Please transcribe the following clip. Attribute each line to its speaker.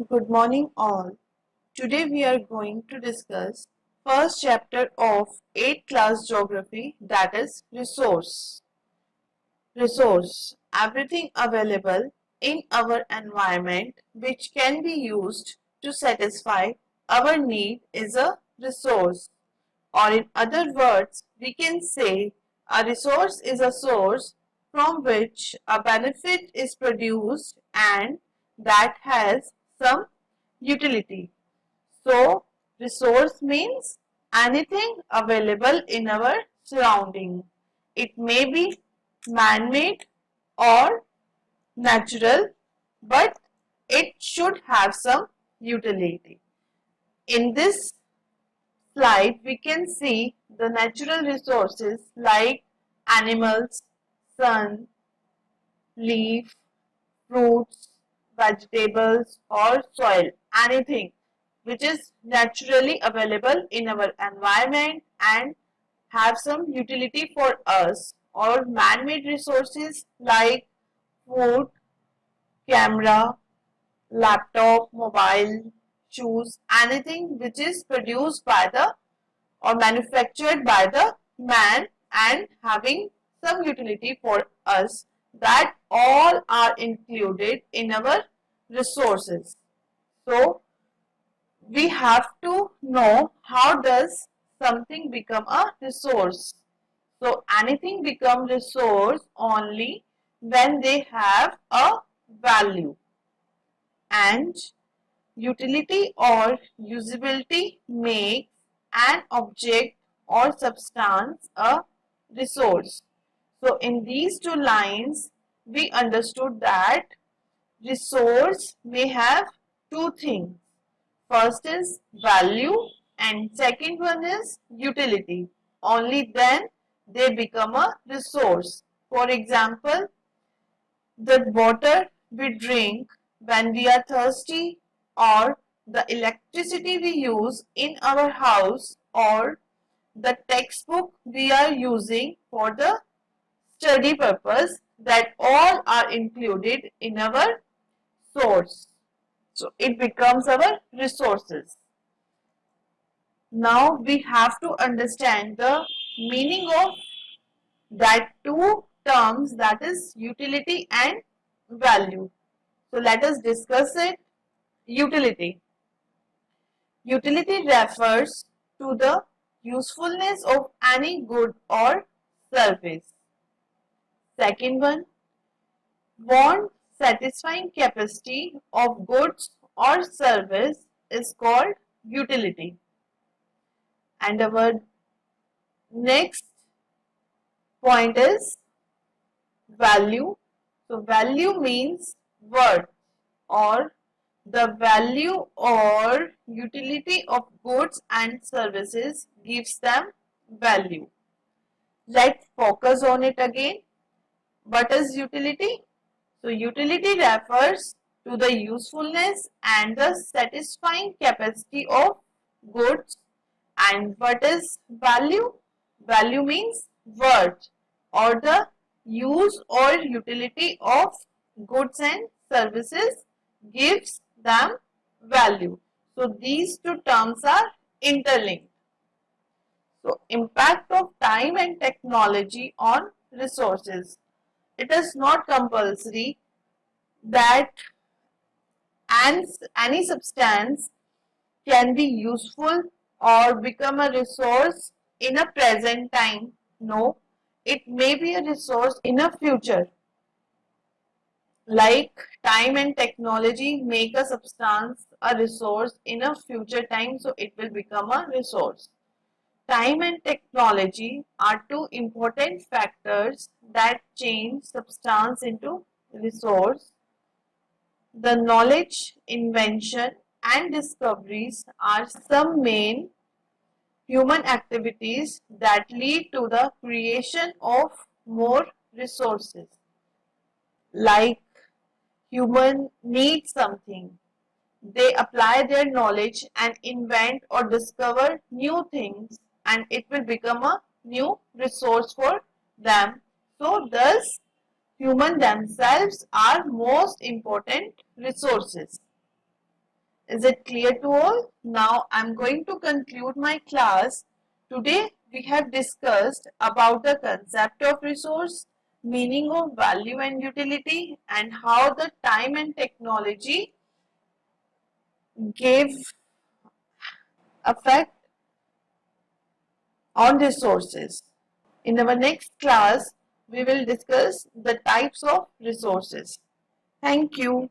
Speaker 1: Good morning all. Today we are going to discuss first chapter of 8th class geography, that is resource. Resource, everything available in our environment which can be used to satisfy our need is a resource. Or in other words, we can say a resource is a source from which a benefit is produced and that has some utility. So, resource means anything available in our surrounding. It may be man-made or natural, but it should have some utility. In this slide, we can see the natural resources like animals, sun, leaf, fruits, vegetables or soil, anything which is naturally available in our environment and have some utility for us, or man-made resources like food, camera, laptop, mobile, shoes, anything which is produced by the or manufactured by the man and having some utility for us, that all are included in our resources. So we have to know how does something become a resource. So anything become resource only when they have a value, and utility or usability makes an object or substance a resource. So in these two lines, we understood that resource may have two things. First is value and second one is utility. Only then they become a resource. For example, the water we drink when we are thirsty, or the electricity we use in our house, or the textbook we are using for the study purpose, that all are included in our source. So it becomes our resources. Now we have to understand the meaning of that two terms, that is utility and value. So let us discuss it. Utility. Utility refers to the usefulness of any good or service. Second one, want satisfying capacity of goods or service is called utility. And our next point is value. So value means worth, or the value or utility of goods and services gives them value. Let's focus on it again. What is utility? So utility refers to the usefulness and the satisfying capacity of goods. And what is value? Value means worth, or the use or utility of goods and services gives them value. So these two terms are interlinked. So impact of time and technology on resources. It is not compulsory that any substance can be useful or become a resource in a present time. No, it may be a resource in a future. Like time and technology make a substance a resource in a future time, so it will become a resource. Time and technology are two important factors that change substance into resource. The knowledge, invention, and discoveries are some main human activities that lead to the creation of more resources. Like human need something, they apply their knowledge and invent or discover new things, and it will become a new resource for them. So thus human themselves are most important resources. Is it clear to all? Now I'm going to conclude my class. Today we have discussed about the concept of resource, meaning of value and utility, and how the time and technology gave effect on resources. In our next class, we will discuss the types of resources. Thank you.